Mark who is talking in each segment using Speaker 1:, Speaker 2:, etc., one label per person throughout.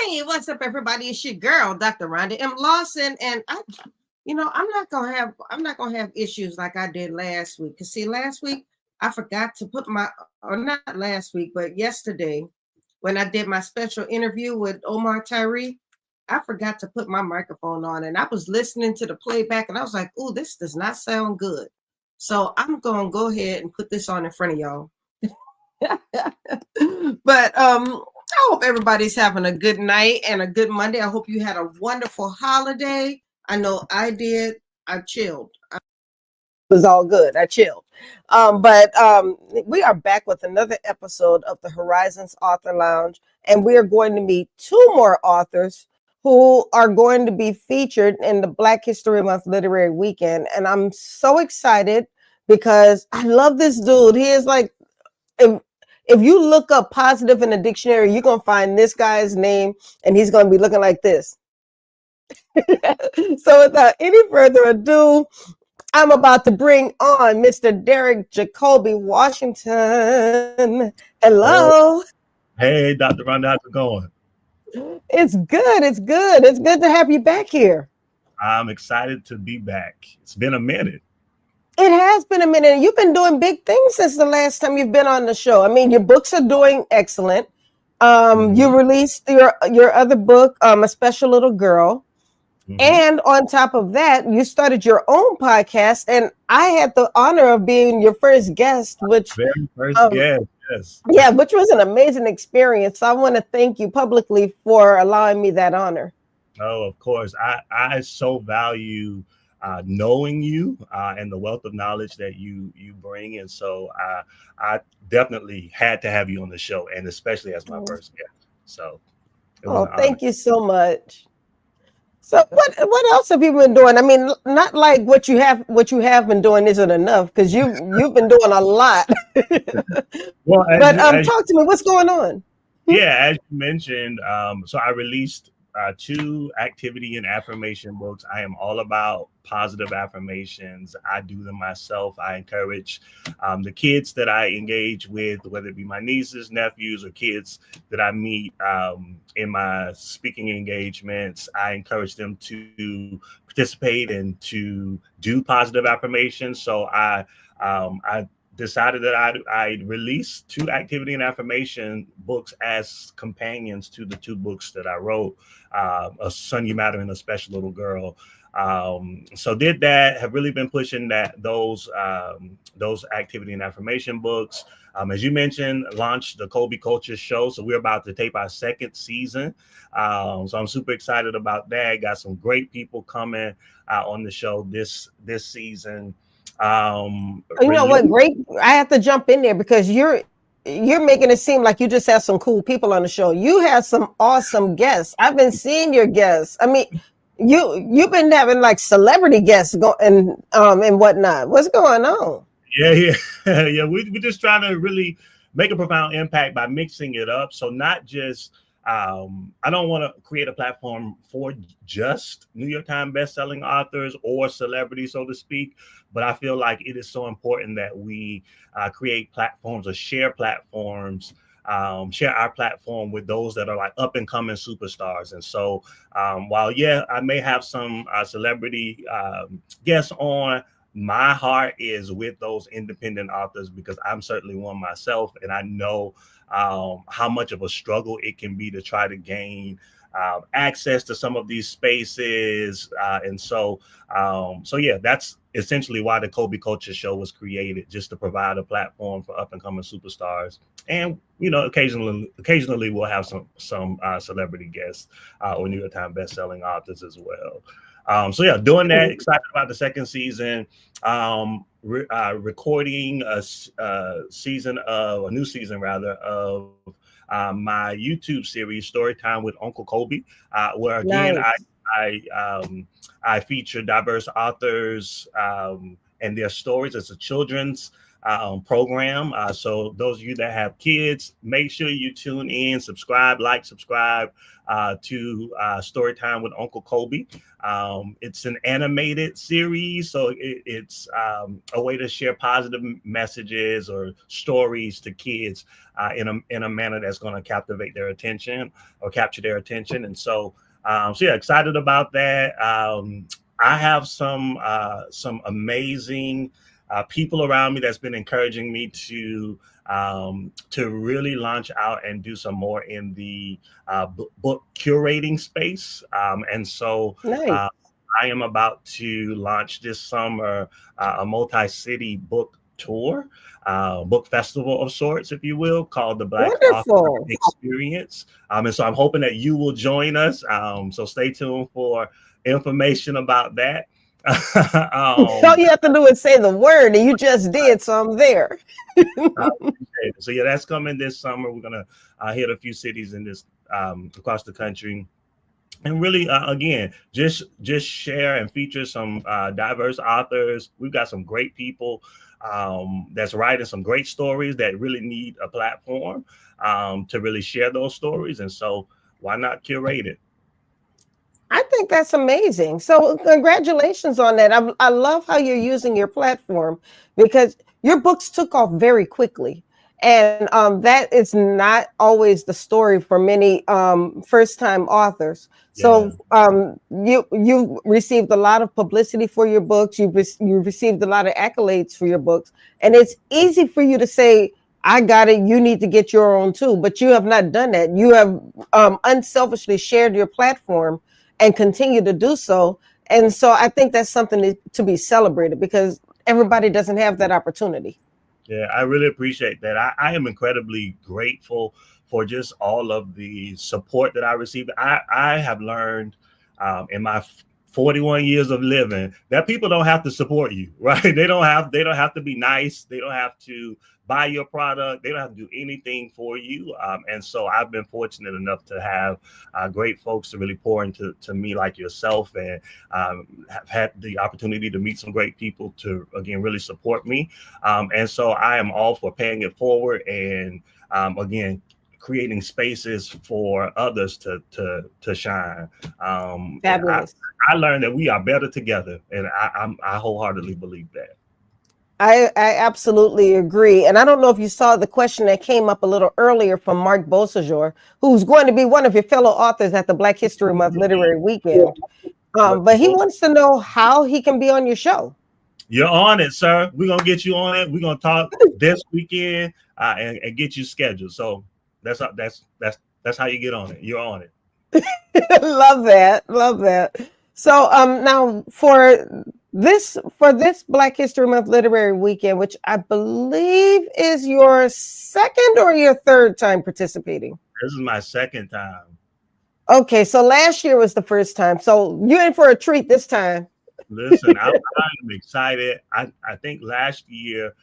Speaker 1: Hey, what's up, everybody? It's your girl, Dr. Rhonda M. Lawson, and I'm not gonna have issues like I did last week. Cause see, last week I forgot to put or not last week, but yesterday when I did my special interview with Omar Tyree, I forgot to put my microphone on, and I was listening to the playback, and I was like, "Ooh, this does not sound good." So I'm gonna go ahead and put this on in front of y'all. But I hope everybody's having a good night and a good Monday. I hope you had a wonderful holiday. I know I did. I chilled. It was all good. I chilled. But we are back with another episode of the Horizons Author Lounge, and we are going to meet two more authors who are going to be featured in the Black History Month Literary Weekend. And I'm so excited because I love this dude. He is like, if you look up positive in the dictionary, you're going to find this guy's name, and he's going to be looking like this. So without any further ado, I'm about to bring on Mr. Derrick Jacoby Washington. Hello.
Speaker 2: Hey, Dr. Rhonda, how's it going?
Speaker 1: It's good. It's good. It's good to have you back here.
Speaker 2: I'm excited to be back. It's been a minute.
Speaker 1: It has been a minute. You've been doing big things since the last time you've been on the show. I mean, your books are doing excellent. You released your other book, A Special Little Girl. And on top of that, you started your own podcast, and I had the honor of being your first guest, which
Speaker 2: very first guest, yes.
Speaker 1: Yeah, which was an amazing experience. So I want to thank you publicly for allowing me that honor.
Speaker 2: Oh, of course. I so value knowing you and the wealth of knowledge that you bring. And so I definitely had to have you on the show, and especially as my first guest. So
Speaker 1: thank you so much. So what else have you been doing? I mean, not like what you have been doing isn't enough, because you've been doing a lot.
Speaker 2: Well,
Speaker 1: talk to me. What's going on?
Speaker 2: Yeah, as you mentioned, so I released 2 activity and affirmation books. I am all about positive affirmations. I do them myself. I encourage the kids that I engage with, whether it be my nieces, nephews, or kids that I meet in my speaking engagements. I encourage them to participate and to do positive affirmations. So I decided that I'd release 2 activity and affirmation books as companions to the 2 books that I wrote, A Son You Matter and A Special Little Girl. So did that, have really been pushing those activity and affirmation books. As you mentioned, launched the Colby Culture Show. So we're about to tape our 2nd season. So I'm super excited about that. Got some great people coming on the show this season.
Speaker 1: You know what? Great. I have to jump in there because you're making it seem like you just have some cool people on the show. You have some awesome guests. I've been seeing your guests. I mean, you've been having like celebrity guests and whatnot. What's going on?
Speaker 2: Yeah. We're just trying to really make a profound impact by mixing it up. So not just I don't want to create a platform for just New York Times bestselling authors or celebrities, so to speak. But I feel like it is so important that we create platforms or share platforms, share our platform with those that are like up and coming superstars. And so while, I may have some celebrity guests on, my heart is with those independent authors, because I'm certainly one myself, and I know how much of a struggle it can be to try to gain access to some of these spaces. And so that's essentially why the Colby Culture Show was created, just to provide a platform for up and coming superstars. And, occasionally we'll have some celebrity guests or New York Times bestselling authors as well. Doing that, excited about the 2nd season, recording a new season of my YouTube series, Storytime with Uncle Colby, where again, nice. I feature diverse authors and their stories. It's a children's program. So those of you that have kids, make sure you tune in, subscribe to Storytime with Uncle Kobe. It's an animated series, so it's a way to share positive messages or stories to kids in a manner that's going to captivate their attention or capture their attention. And so yeah, excited about that. I have some amazing people around me that's been encouraging me to really launch out and do some more in the book curating space. And so
Speaker 1: Nice.
Speaker 2: I am about to launch this summer a multi-city book tour, book festival of sorts, if you will, called the Black Author
Speaker 1: Wonderful.
Speaker 2: Experience. And so I'm hoping that you will join us. So stay tuned for information about that.
Speaker 1: All you have to do is say the word, and you just did, so I'm there.
Speaker 2: So yeah, that's coming this summer. We're gonna hit a few cities in this across the country, and really again just share and feature some diverse authors. We've got some great people that's writing some great stories that really need a platform to really share those stories. And so why not curate it?
Speaker 1: I think that's amazing. So congratulations on that. I love how you're using your platform, because your books took off very quickly. And that is not always the story for many first-time authors. So you received a lot of publicity for your books. You received a lot of accolades for your books. And it's easy for you to say, I got it, you need to get your own too. But you have not done that. You have unselfishly shared your platform and continue to do so. And so I think that's something to be celebrated, because everybody doesn't have that opportunity.
Speaker 2: Yeah, I really appreciate that. I am incredibly grateful for just all of the support that I received. I have learned in my 41 years of living that people don't have to support you, right? They don't have to be nice. They don't have to buy your product. They don't have to do anything for you. And so I've been fortunate enough to have great folks to really pour into me like yourself, and have had the opportunity to meet some great people to, again, really support me. And so I am all for paying it forward and, again, creating spaces for others to shine.
Speaker 1: Fabulous.
Speaker 2: I learned that we are better together, and I wholeheartedly believe that.
Speaker 1: I absolutely agree. And I don't know if you saw the question that came up a little earlier from Mark Bosajor, who's going to be one of your fellow authors at the Black History Month Literary Weekend. But he wants to know how he can be on your show.
Speaker 2: You're on it, sir. We're going to get you on it. We're going to talk this weekend and get you scheduled. So that's how you get on it. You're on it.
Speaker 1: Love that. Love that. So now for this Black History Month Literary Weekend, which I believe is your second or your third time participating.
Speaker 2: This is my second time.
Speaker 1: Okay, so last year was the first time. So you're in for a treat this time.
Speaker 2: Listen, I'm excited. I think last year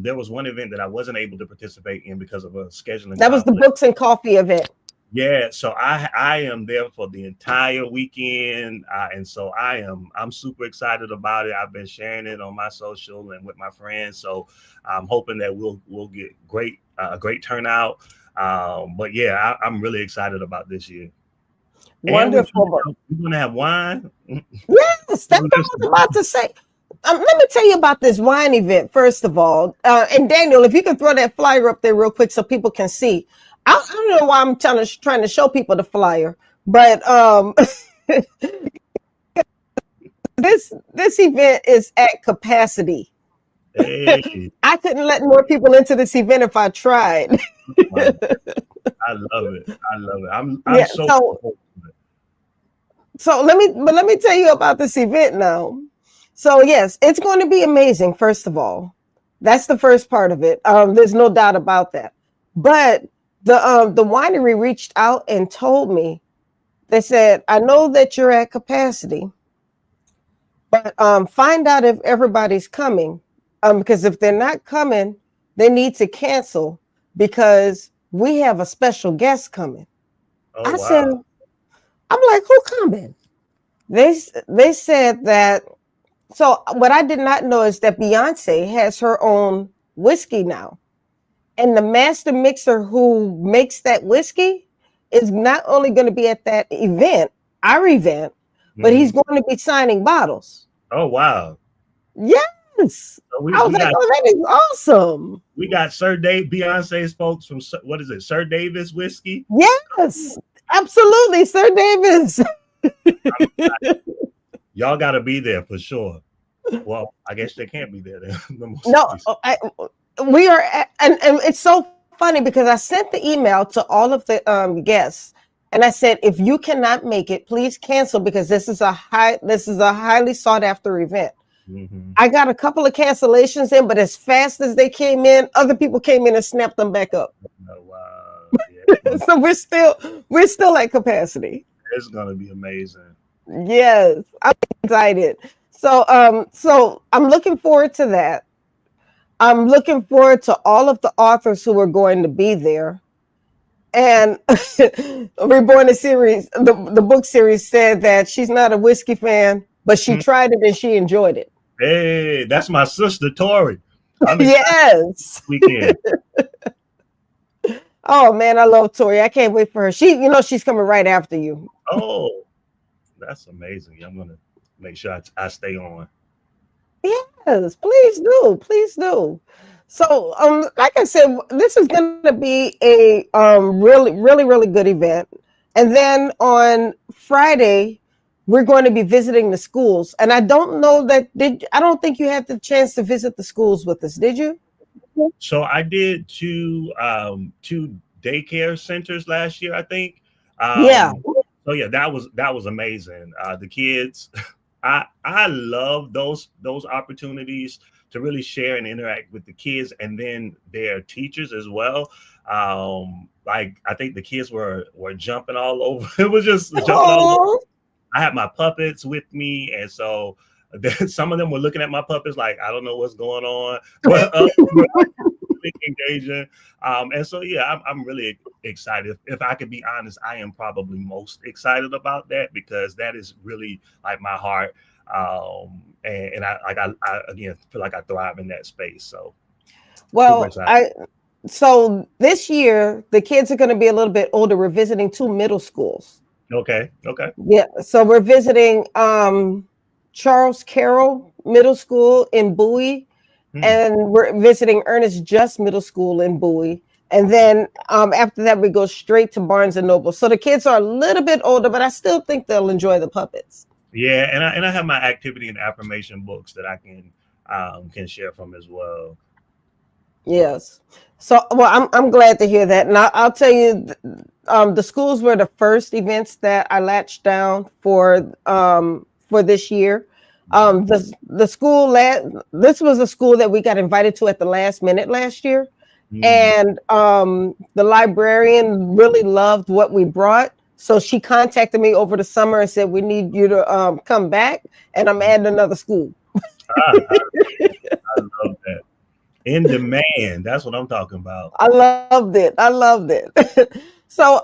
Speaker 2: there was one event that I wasn't able to participate in because of a scheduling.
Speaker 1: That was the Books and Coffee event.
Speaker 2: Yeah, so I am there for the entire weekend, and so I'm super excited about it. I've been sharing it on my social and with my friends, so I'm hoping that we'll get a great turnout. But yeah, I'm really excited about this year.
Speaker 1: Wonderful.
Speaker 2: We're gonna have wine.
Speaker 1: Yes, that's what I was about to say. Let me tell you about this wine event first of all. And Daniel, if you can throw that flyer up there real quick so people can see. I don't know why I'm trying to show people the flyer, but this event is at capacity. Hey. I couldn't let more people into this event if I tried.
Speaker 2: I love it. I'm
Speaker 1: so let me tell you about this event now. So yes, it's going to be amazing. First of all, that's the first part of it. There's no doubt about that. But the winery reached out and told me, they said, I know that you're at capacity, but find out if everybody's coming. Because if they're not coming, they need to cancel because we have a special guest coming.
Speaker 2: Oh,
Speaker 1: said, I'm like, who coming? They said that. So what I did not know is that Beyonce has her own whiskey now. And the master mixer who makes that whiskey is not only going to be at that event, our event, but he's going to be signing bottles.
Speaker 2: Oh, wow.
Speaker 1: Yes.
Speaker 2: So
Speaker 1: I was like, oh, that is awesome.
Speaker 2: We got Sir Dave, Beyonce's folks from, what is it, Sir Davis Whiskey?
Speaker 1: Yes, absolutely, Sir Davis.
Speaker 2: Y'all got to be there for sure. Well, I guess they can't be there.
Speaker 1: No, we are, and it's so funny because I sent the email to all of the guests, and I said, if you cannot make it, please cancel because this is a highly sought after event. Mm-hmm. I got a couple of cancellations in, but as fast as they came in, other people came in and snapped them back up.
Speaker 2: Oh, wow. Yeah.
Speaker 1: So we're still at capacity.
Speaker 2: It's gonna be amazing.
Speaker 1: Yes, I'm excited. So I'm looking forward to that. I'm looking forward to all of the authors who are going to be there. And Reborn series, the book series said that she's not a whiskey fan, but she tried it and she enjoyed it.
Speaker 2: Hey, that's my sister Torrie.
Speaker 1: Yes.
Speaker 2: Weekend.
Speaker 1: Oh man, I love Torrie. I can't wait for her. She's coming right after you.
Speaker 2: Oh, that's amazing. I'm gonna make sure I stay on.
Speaker 1: Yes, please do. So, like I said, this is going to be a really good event. And then on Friday, we're going to be visiting the schools. And I don't know I don't think you had the chance to visit the schools with us, did you?
Speaker 2: So I did two daycare centers last year, I think.
Speaker 1: Yeah.
Speaker 2: So yeah, that was amazing. The kids, I love those opportunities to really share and interact with the kids and then their teachers as well. Like I think the kids were jumping all over. It was just jumping all over. I had my puppets with me, and so some of them were looking at my puppets like I don't know what's going on, but engaging. And so yeah, I'm really excited. If I could be honest, I am probably most excited about that because that is really like my heart. And I again feel like I thrive in that space. So
Speaker 1: so this year the kids are going to be a little bit older. We're visiting 2 middle schools.
Speaker 2: Okay.
Speaker 1: Yeah, so we're visiting Charles Carroll Middle School in Bowie, and we're visiting Ernest Just Middle School in Bowie. And then after that, we go straight to Barnes and Noble. So the kids are a little bit older, but I still think they'll enjoy the puppets.
Speaker 2: Yeah, and I have my activity and affirmation books that I can share from as well.
Speaker 1: Yes. So, well, I'm glad to hear that. And I'll tell you, the schools were the first events that I latched down for this year. The school this was a school that we got invited to at the last minute last year. And the librarian really loved what we brought. So she contacted me over the summer and said, we need you to come back. And I'm adding another school.
Speaker 2: I love that. In demand. That's what I'm talking about.
Speaker 1: I loved it. So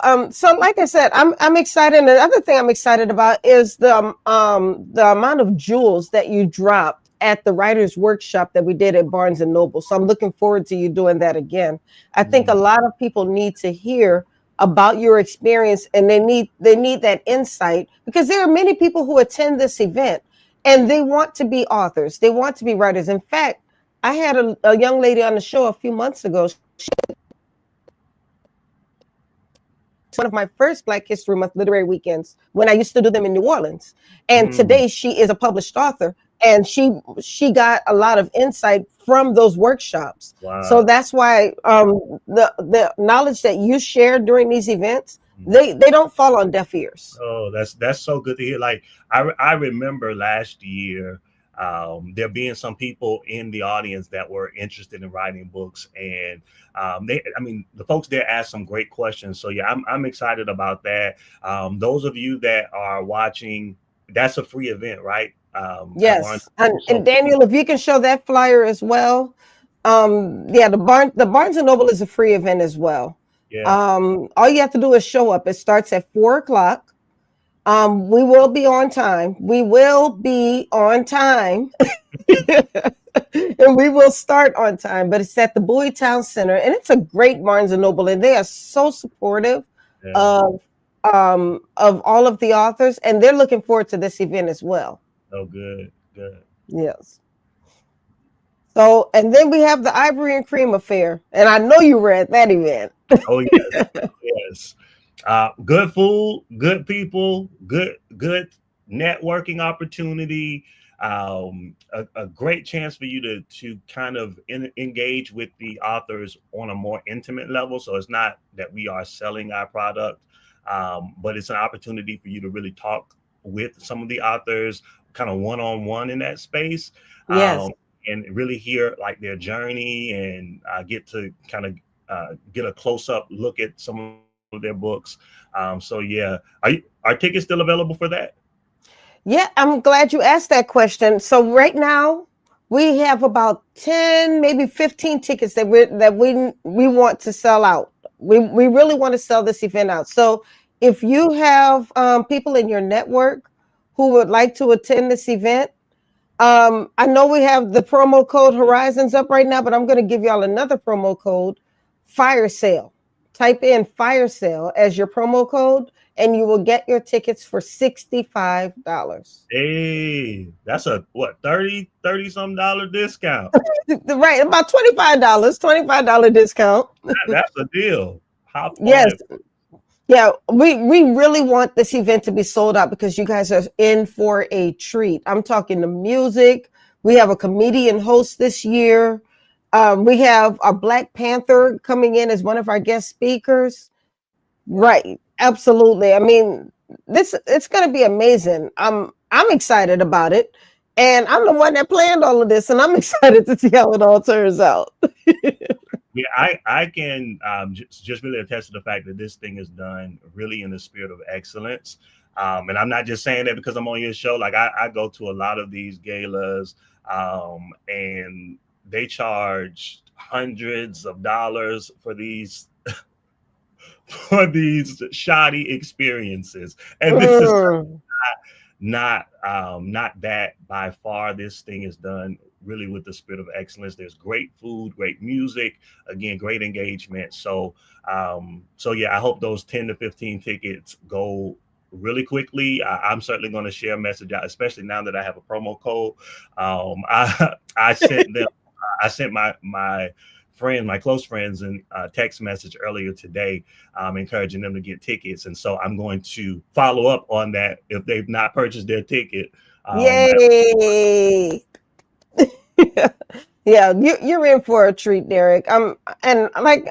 Speaker 1: like I said, I'm excited. And the other thing I'm excited about is the amount of jewels that you dropped at the writers' workshop that we did at Barnes and Noble. So I'm looking forward to you doing that again. I think a lot of people need to hear about your experience, and they need that insight, because there are many people who attend this event and they want to be authors. They want to be writers. In fact, I had a young lady on the show a few months ago. One of my first Black History Month literary weekends when I used to do them in New Orleans. And today she is a published author, and she got a lot of insight from those workshops. Wow. So that's why the knowledge that you share during these events, they don't fall on deaf ears.
Speaker 2: Oh, that's so good to hear. Like I remember last year, there being some people in the audience that were interested in writing books, and the folks there asked some great questions. So yeah, I'm excited about that. Those of you that are watching, that's a free event, right?
Speaker 1: Yes, and Daniel, if you can show that flyer as well. The Barnes and Noble is a free event as well. Yeah. All you have to do is show up. It starts at 4:00. We will be on time. And we will start on time, but it's at the Bowie Town Center, and it's a great Barnes and Noble, and they are so supportive
Speaker 2: Yeah.
Speaker 1: of all of the authors, and they're looking forward to this event as well.
Speaker 2: Oh, good, good.
Speaker 1: Yes. So, and then we have the Ivory and Cream Affair, and I know you were at that event.
Speaker 2: Oh yes, yes. Good food, good people, good networking opportunity. A great chance for you to kind of engage with the authors on a more intimate level. So it's not that we are selling our product, but it's an opportunity for you to really talk with some of the authors, kind of one-on-one in that space.
Speaker 1: Yes.
Speaker 2: And really hear like their journey and get to kind of get a close-up look at some of their books. So yeah, are tickets still available for that?
Speaker 1: Yeah, I'm glad you asked that question. So right now we have about 10, maybe 15 tickets that we want to sell out. We really want to sell this event out. So if you have people in your network who would like to attend this event, I know we have the promo code Horizons up right now, but I'm going to give y'all another promo code, Fire Sale. Type in Fire Sale as your promo code, and you will get your tickets for $65.
Speaker 2: Hey, that's a what, 30 some dollar discount.
Speaker 1: Right, about $25 discount.
Speaker 2: That's a deal. Hop on
Speaker 1: Yes.
Speaker 2: it.
Speaker 1: Yeah, we really want this event to be sold out because you guys are in for a treat. I'm talking the music. We have a comedian host this year. We have a Black Panther coming in as one of our guest speakers. Right, absolutely. I mean, it's going to be amazing. I'm excited about it, and I'm the one that planned all of this, and I'm excited to see how it all turns out.
Speaker 2: Yeah, I can just really attest to the fact that this thing is done really in the spirit of excellence. And I'm not just saying that because I'm on your show. Like I go to a lot of these galas, and they charge hundreds of dollars for these for these shoddy experiences. And this is
Speaker 1: Mm.
Speaker 2: not that. By far this thing is done really with the spirit of excellence. There's great food, great music, again, great engagement. So yeah, I hope those 10 to 15 tickets go really quickly. I'm certainly going to share a message out, especially now that I have a promo code. I sent them I sent my friends, my close friends, and text message earlier today, encouraging them to get tickets. And so I'm going to follow up on that if they've not purchased their ticket.
Speaker 1: Yay! Yeah, you're in for a treat, Derrick. And I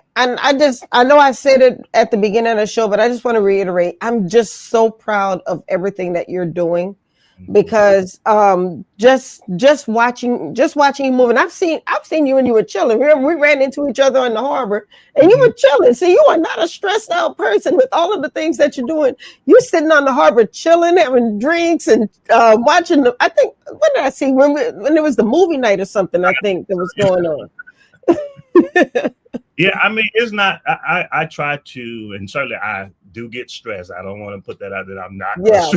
Speaker 1: know I said it at the beginning of the show, but I just want to reiterate, I'm just so proud of everything that you're doing, because just watching you move, and I've seen you when you were chilling. Remember, we ran into each other in the harbor, and you were chilling. So you are not a stressed out person with all of the things that you're doing. You're sitting on the harbor chilling, having drinks, and watching. I think, when did I see, when it was the movie night or something? I think that was going on.
Speaker 2: Yeah, I mean, it's not. I try to, and certainly I do get stressed. I don't want to put that out that I'm not.
Speaker 1: Yeah.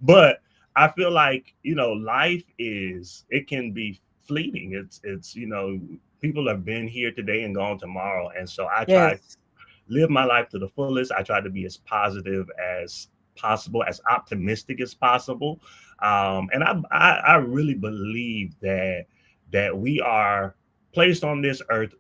Speaker 2: But I feel like, life it can be fleeting. It's people have been here today and gone tomorrow, and so I try to live my life to the fullest. I try to be as positive as possible, as optimistic as possible, and I really believe that we are placed on this earth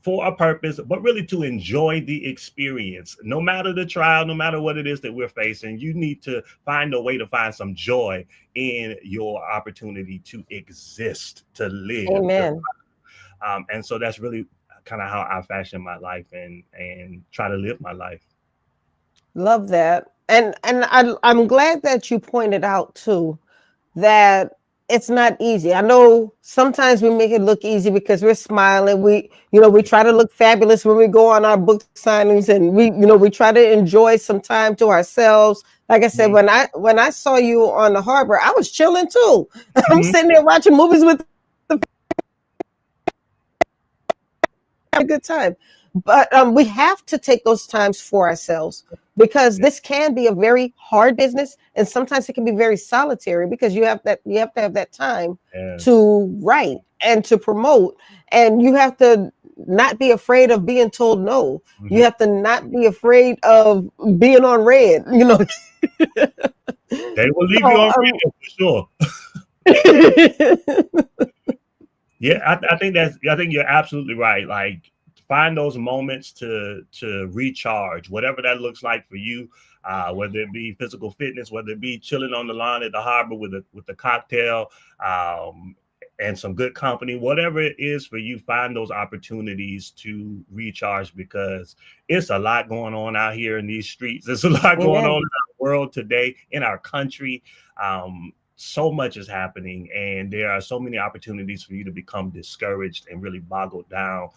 Speaker 2: for a purpose, but really to enjoy the experience. No matter the trial, no matter what it is that we're facing, you need to find a way to find some joy in your opportunity to exist, to live.
Speaker 1: Amen.
Speaker 2: And so that's really kind of how I fashion my life and try to live my life.
Speaker 1: Love that. And I'm glad that you pointed out too that it's not easy. I know sometimes we make it look easy because we're smiling. We try to look fabulous when we go on our book signings, and we try to enjoy some time to ourselves. Like I said, when I saw you on the harbor, I was chilling too. I'm sitting there watching movies with a good time. But we have to take those times for ourselves, because this can be a very hard business, and sometimes it can be very solitary, because you have to have that time to write and to promote, and you have to not be afraid of being told no. You have to not be afraid of being on red. You know,
Speaker 2: they will leave you on red for sure. Yeah, I think you're absolutely right. Like, find those moments to recharge, whatever that looks like for you, whether it be physical fitness, whether it be chilling on the lawn at the harbor with a cocktail, and some good company, whatever it is for you, find those opportunities to recharge, because it's a lot going on out here in these streets. There's a lot going on in our world today, in our country. So much is happening, and there are so many opportunities for you to become discouraged and really boggled down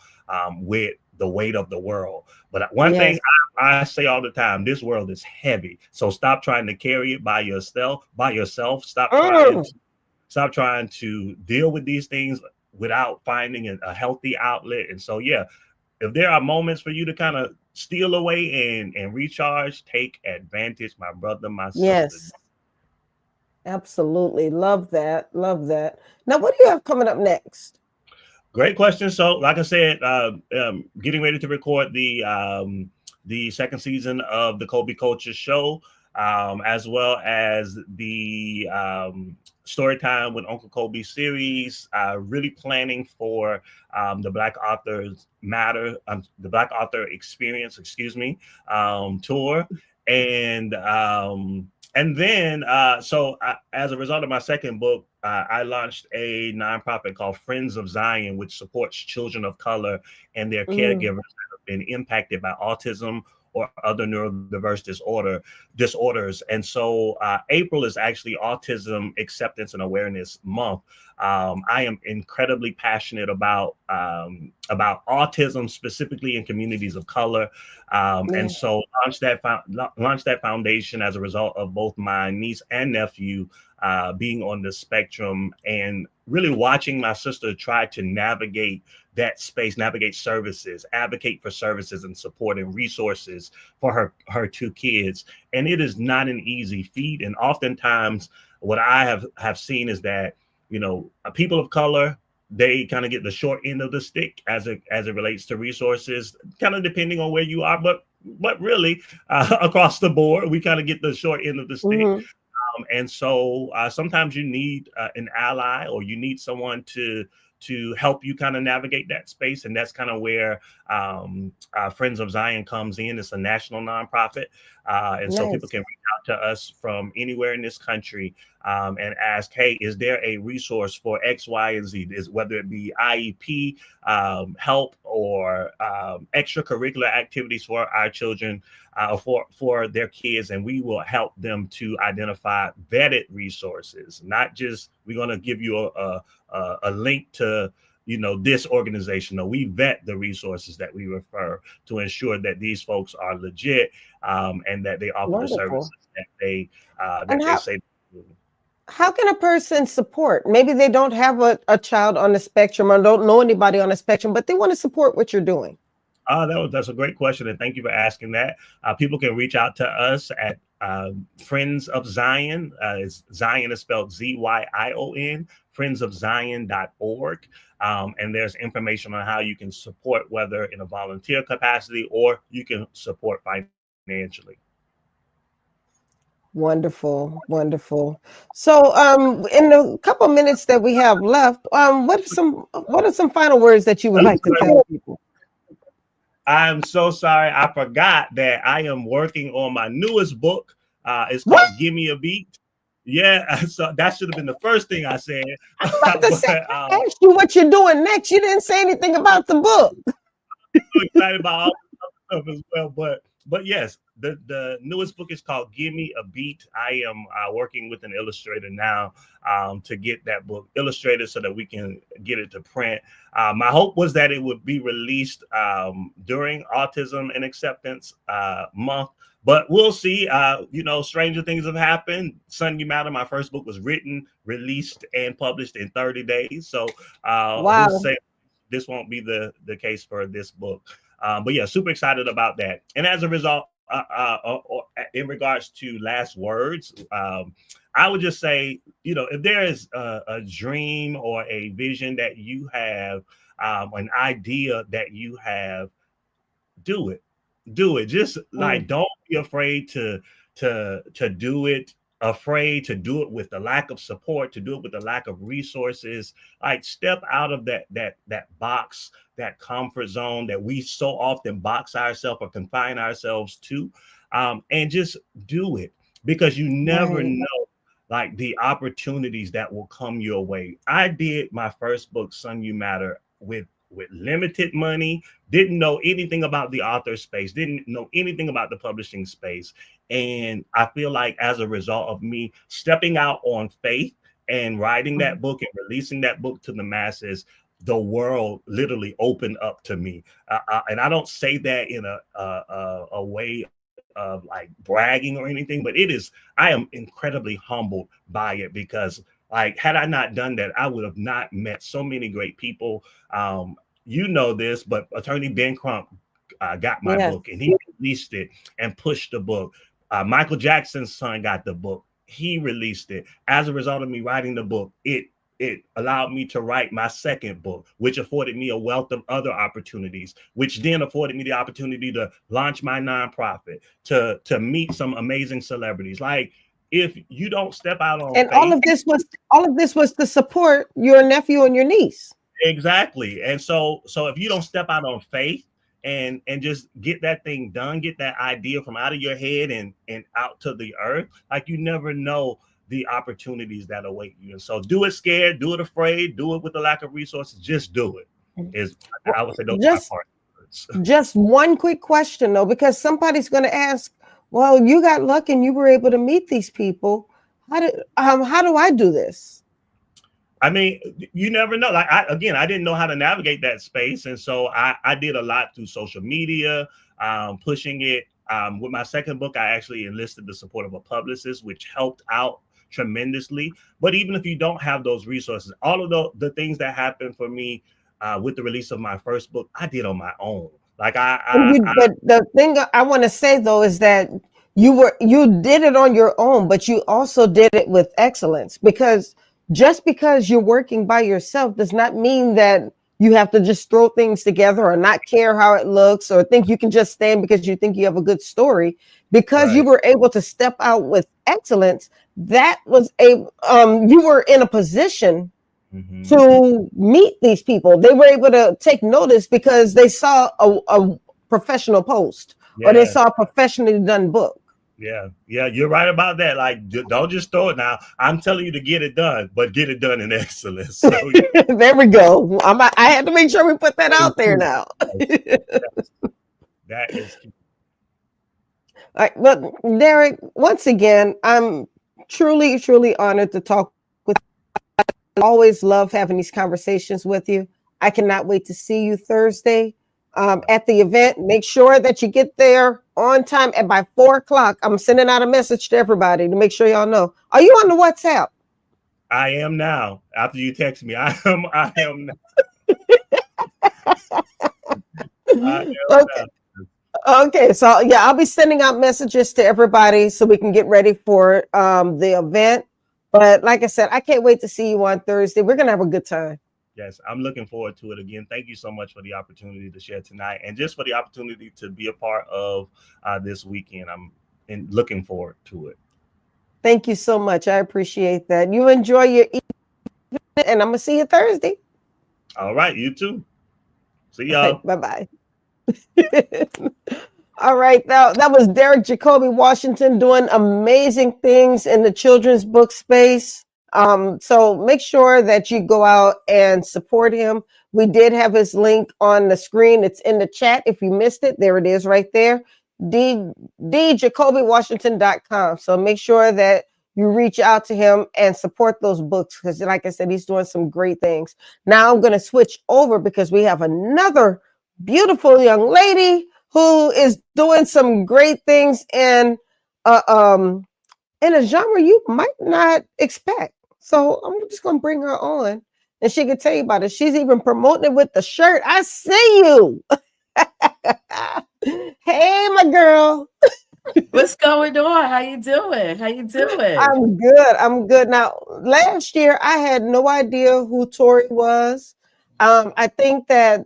Speaker 2: with the weight of the world. But one thing I say all the time, this world is heavy. So stop trying to carry it by yourself. Stop trying to deal with these things without finding a healthy outlet. And so, yeah, if there are moments for you to kind of steal away and recharge, take advantage, my brother, my sister.
Speaker 1: Yes. Absolutely. Love that. Love that. Now, what do you have coming up next?
Speaker 2: Great question. So, like I said, getting ready to record the second season of the Kobe Culture Show, as well as the Storytime with Uncle Kobe series. Really planning for the Black Authors Matter, the Black Author Experience, tour, and then, as a result of my second book, I launched a nonprofit called Friends of Zion, which supports children of color and their caregivers that have been impacted by autism or other neurodiverse disorders. And so April is actually Autism Acceptance and Awareness Month. I am incredibly passionate about autism, specifically in communities of color. And so launched that foundation as a result of both my niece and nephew being on the spectrum, and really watching my sister try to navigate that space, navigate services, advocate for services and support and resources for her two kids. And it is not an easy feat. And oftentimes what I have seen is that, people of color, they kind of get the short end of the stick as it relates to resources, kind of depending on where you are, but really across the board, we kind of get the short end of the stick. And so sometimes you need an ally, or you need someone to help you kind of navigate that space. And that's kind of where Friends of Zion comes in. It's a national nonprofit. And so people can reach out to us from anywhere in this country and ask, hey, is there a resource for X, Y, and Z? Whether it be IEP help or extracurricular activities for our children, for their kids, and we will help them to identify vetted resources. Not just, we're going to give you a link to this organization. No, we vet the resources that we refer to ensure that these folks are legit and that they offer the services that they say.
Speaker 1: How can a person support? Maybe they don't have a child on the spectrum or don't know anybody on the spectrum, but they want to support what you're doing.
Speaker 2: That's a great question, and thank you for asking that. People can reach out to us at Friends of Zion. Zion is spelled ZYION, friendsofzion.org. And there's information on how you can support, whether in a volunteer capacity or you can support financially.
Speaker 1: Wonderful, wonderful. So, in the couple minutes that we have left, what are some final words that you would like to tell people?
Speaker 2: I'm so sorry. I forgot that I am working on my newest book. It's called Give Me a Beat. Yeah, so that should have been the first thing I said.
Speaker 1: I asked you what you're doing next. You didn't say anything about the book.
Speaker 2: I'm so excited about all this stuff as well. But yes, the newest book is called Give Me a Beat. I am working with an illustrator now to get that book illustrated so that we can get it to print. My hope was that it would be released during Autism and Acceptance Month, but we'll see. Stranger things have happened. Son You Matter, my first book, was written, released, and published in 30 days. So who's to say this won't be the case for this book? But yeah, super excited about that. And as a result, in regards to last words, I would just say, if there is a dream or a vision that you have, an idea that you have, do it. Do it. Just like, don't be afraid to do it, afraid to do it with the lack of support, to do it with the lack of resources. Like, step out of that box, that comfort zone that we so often box ourselves or confine ourselves to, and just do it, because you never know like the opportunities that will come your way. I did my first book, Son You Matter, with limited money, didn't know anything about the author space, didn't know anything about the publishing space. And I feel like as a result of me stepping out on faith and writing that book and releasing that book to the masses, the world literally opened up to me. And I don't say that in a way of like bragging or anything, but I am incredibly humbled by it, because like, had I not done that, I would have not met so many great people. This, but Attorney Ben Crump got my book, and he released it and pushed the book. Michael Jackson's son got the book. He released it. As a result of me writing the book, it allowed me to write my second book, which afforded me a wealth of other opportunities, which then afforded me the opportunity to launch my nonprofit, to meet some amazing celebrities. Like, if you don't step out on faith,
Speaker 1: all of this was to support your nephew and your niece.
Speaker 2: Exactly. And so if you don't step out on faith and just get that thing done, get that idea from out of your head and out to the earth, like, you never know the opportunities that await you. And so do it scared, do it afraid, do it with the lack of resources. Just do it. I would say those are my parts.
Speaker 1: Just one quick question though, because somebody's going to ask, well, you got luck and you were able to meet these people. How do I do this?
Speaker 2: I mean, you never know. Like, I didn't know how to navigate that space. And so I did a lot through social media, pushing it. With my second book, I actually enlisted the support of a publicist, which helped out tremendously. But even if you don't have those resources, all of the things that happened for me with the release of my first book, I did on my own. Like,
Speaker 1: but the thing I want to say though is that you did it on your own, but you also did it with excellence, because just because you're working by yourself does not mean that you have to just throw things together or not care how it looks or think you can just stand because you think you have a good story. Because you were able to step out with excellence, that was you were in a position to meet these people. They were able to take notice because they saw a professional post or they saw a professionally done book.
Speaker 2: Yeah, you're right about that. Like, don't just throw it now. I'm telling you to get it done, but get it done in excellence. So,
Speaker 1: there we go. I had to make sure we put that out there now.
Speaker 2: That is key.
Speaker 1: All right, well, Derrick, once again, I'm truly, truly honored to talk with you. I always love having these conversations with you. I cannot wait to see you Thursday at the event. Make sure that you get there on time, and by 4:00, I'm sending out a message to everybody to make sure y'all know. Are you on the WhatsApp?
Speaker 2: I am now. After you text me, I am now.
Speaker 1: Okay. Okay, so yeah, I'll be sending out messages to everybody so we can get ready for the event. But like I said, I can't wait to see you on Thursday. We're gonna have a good time.
Speaker 2: Yes, I'm looking forward to it. Again, thank you so much for the opportunity to share tonight, and just for the opportunity to be a part of this weekend. I'm looking forward to it.
Speaker 1: Thank you so much. I appreciate that. You enjoy your evening, and I'm gonna see you Thursday.
Speaker 2: All right, you too. See y'all.
Speaker 1: Bye-bye. All right, that was Derrick Jacoby Washington doing amazing things in the children's book space. So make sure that you go out and support him. We did have his link on the screen. It's in the chat. If you missed it, there it is right there. djacobywashington.com. So make sure that you reach out to him and support those books, because like I said, he's doing some great things. Now I'm going to switch over because we have another beautiful young lady who is doing some great things in a genre you might not expect. So I'm just going to bring her on and she can tell you about it. She's even promoting it with the shirt. I see you. Hey, my girl.
Speaker 3: What's going on? How you doing? How you doing?
Speaker 1: I'm good. I'm good. Now, last year I had no idea who Torrie was. I think that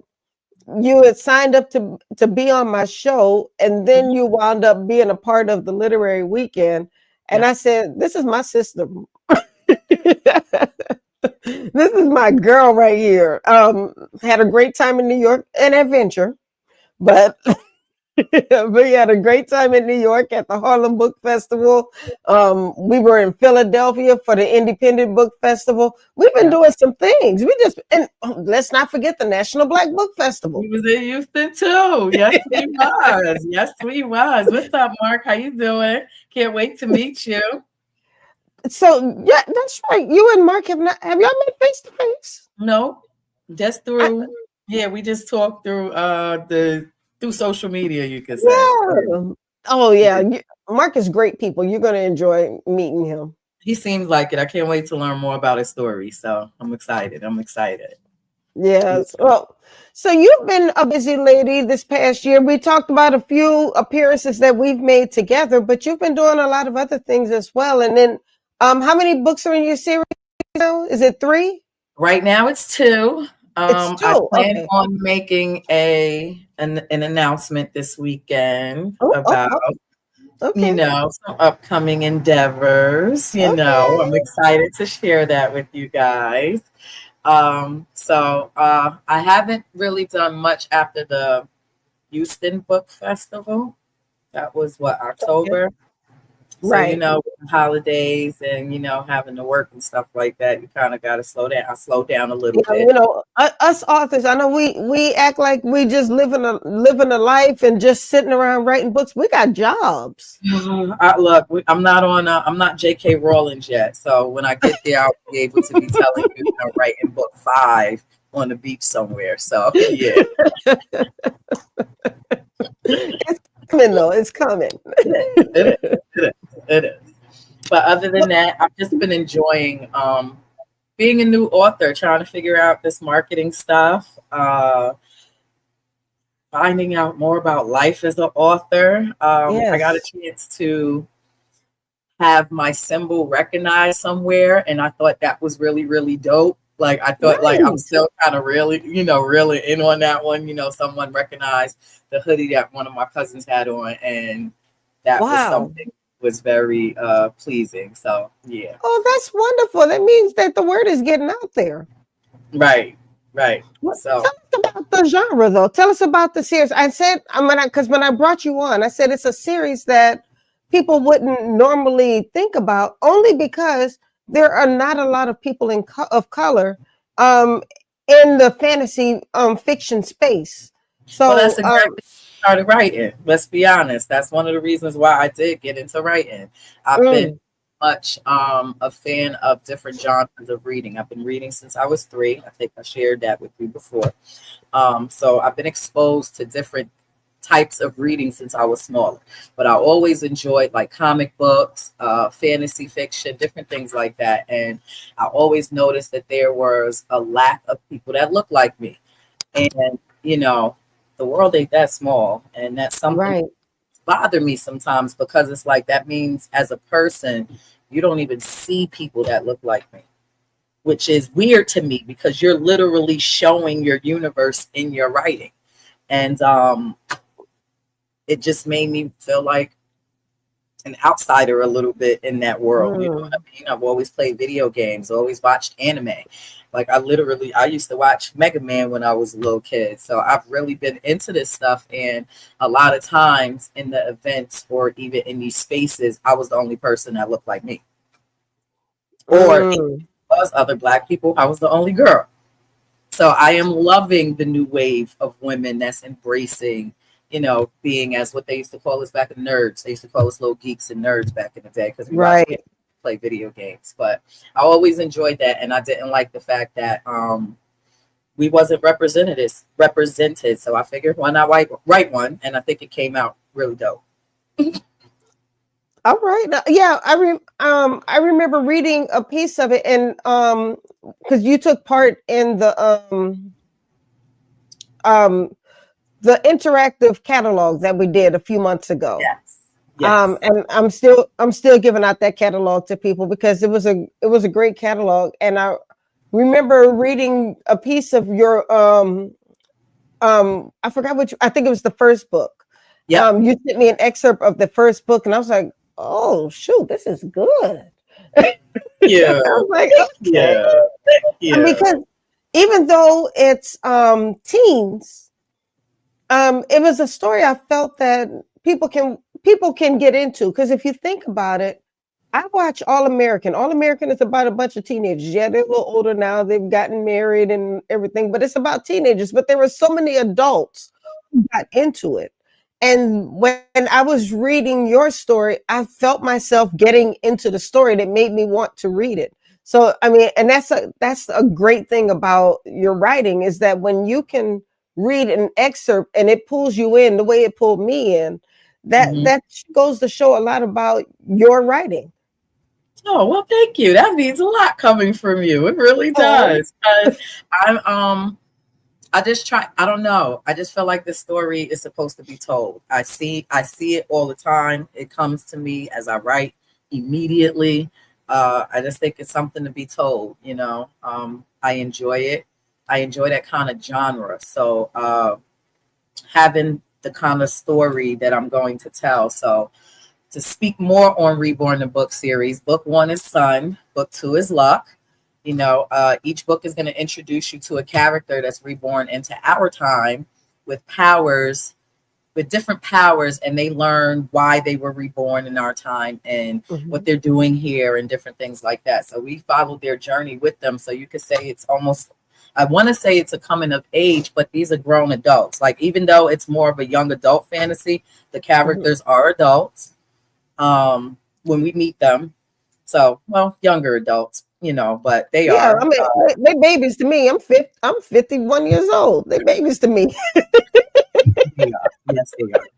Speaker 1: you had signed up to be on my show, and then you wound up being a part of the literary weekend. And
Speaker 3: Yeah.
Speaker 1: I said, "This is my system. This is my girl right here." Had a great time in New York, an adventure, but we had a great time in New York at the Harlem Book Festival. We were in Philadelphia for the Independent Book Festival. We've been doing some things. And let's not forget the National Black Book Festival.
Speaker 3: We was in Houston too. Yes, we was. Yes, we was. What's up, Mark? How you doing? Can't wait to meet you.
Speaker 1: So yeah, that's right. You and Mark have y'all met face to face?
Speaker 3: No, just through. Yeah, we just talked through through social media. You could say.
Speaker 1: Yeah. Oh yeah. Mark is great people. You're gonna enjoy meeting him.
Speaker 3: He seems like it. I can't wait to learn more about his story. So I'm excited. I'm excited.
Speaker 1: Yes. Well, so you've been a busy lady this past year. We talked about a few appearances that we've made together, but you've been doing a lot of other things as well. And then, how many books are in your series now? Is it 3?
Speaker 3: Right now it's 2.
Speaker 1: It's 2.
Speaker 3: I plan
Speaker 1: Okay.
Speaker 3: on making an announcement this weekend about
Speaker 1: Okay.
Speaker 3: some upcoming endeavors. I'm excited to share that with you guys. I haven't really done much after the Houston Book Festival. That was October.
Speaker 1: Right.
Speaker 3: So, with the holidays and, having to work and stuff like that, you kind of got to slow down. I slowed down a little bit.
Speaker 1: Us authors, I know we act like we just living a life and just sitting around writing books. We got jobs.
Speaker 3: I'm not J.K. Rowling yet. So when I get there, I'll be able to be telling you, writing book 5 on the beach somewhere. So yeah.
Speaker 1: It's coming though. It's coming.
Speaker 3: It is. But other than that, I've just been enjoying being a new author, trying to figure out this marketing stuff, finding out more about life as an author. I got a chance to have my symbol recognized somewhere, and I thought that was really, really dope. Like I thought, I'm still kind of really in on that one. Someone recognized the hoodie that one of my cousins had on, and that was something was very pleasing. So yeah.
Speaker 1: Oh, that's wonderful. That means that the word is getting out there.
Speaker 3: Right.
Speaker 1: So tell us about the genre, though. Tell us about the series. I said, because when I brought you on, I said it's a series that people wouldn't normally think about, only because there are not a lot of people of color in the fantasy fiction space. So
Speaker 3: that's exactly started writing. Let's be honest. That's one of the reasons why I did get into writing. I've been much a fan of different genres of reading. I've been reading since I was 3. I think I shared that with you before. So I've been exposed to different types of reading since I was smaller. But I always enjoyed like comic books, fantasy fiction, different things like that. And I always noticed that there was a lack of people that looked like me. And, the world ain't that small. And that's something that bothers me sometimes, because it's like that means as a person, you don't even see people that look like me, which is weird to me because you're literally showing your universe in your writing. And it just made me feel like an outsider a little bit in that world. You know what I mean? I've always played video games, always watched anime. Like I used to watch Mega Man when I was a little kid. So I've really been into this stuff. And a lot of times in the events or even in these spaces, I was the only person that looked like me. Or if it was other Black people, I was the only girl. So I am loving the new wave of women that's embracing, being as what they used to call us back in nerds. They used to call us little geeks and nerds back in the day because we play video games. But I always enjoyed that, and I didn't like the fact that we wasn't represented. So I figured why not write one, and I think it came out really dope.
Speaker 1: All right. Yeah, I remember reading a piece of it, and because you took part in the the interactive catalog that we did a few months ago.
Speaker 3: Yes. Yes.
Speaker 1: And I'm still giving out that catalog to people because it was a great catalog. And I remember reading a piece of your I forgot I think it was the first book.
Speaker 3: Yep.
Speaker 1: You sent me an excerpt of the first book, and I was like, oh shoot, this is good.
Speaker 3: Yeah.
Speaker 1: I was like, okay.
Speaker 3: Yeah.
Speaker 1: Because even though it's teens, it was a story I felt that people can get into. Because if you think about it, I watch All American. All American is about a bunch of teenagers. Yeah, they're a little older now. They've gotten married and everything, but it's about teenagers. But there were so many adults who got into it. And when I was reading your story, I felt myself getting into the story that made me want to read it. So, I mean, and that's a great thing about your writing is that when you can read an excerpt and it pulls you in the way it pulled me in, that goes to show a lot about your writing.
Speaker 3: Oh, well, thank you. That means a lot coming from you. It really does. I just try. I don't know. I just feel like this story is supposed to be told. I see it all the time. It comes to me as I write immediately. I just think it's something to be told. You know, I enjoy it. I enjoy that kind of genre. So having the kind of story that I'm going to tell. So to speak more on Reborn the book series, book 1 is Sun, book 2 is Luck. You know, each book is going to introduce you to a character that's reborn into our time with powers, with different powers, and they learn why they were reborn in our time and what they're doing here and different things like that. So we follow their journey with them. So you could say it's almost, I want to say it's a coming of age, but these are grown adults. Like, even though it's more of a young adult fantasy, the characters are adults when we meet them. So, well, younger adults, you know, but they are.
Speaker 1: I mean, they babies to me. I'm 51 years old. They babies to me.
Speaker 3: They are. Yes,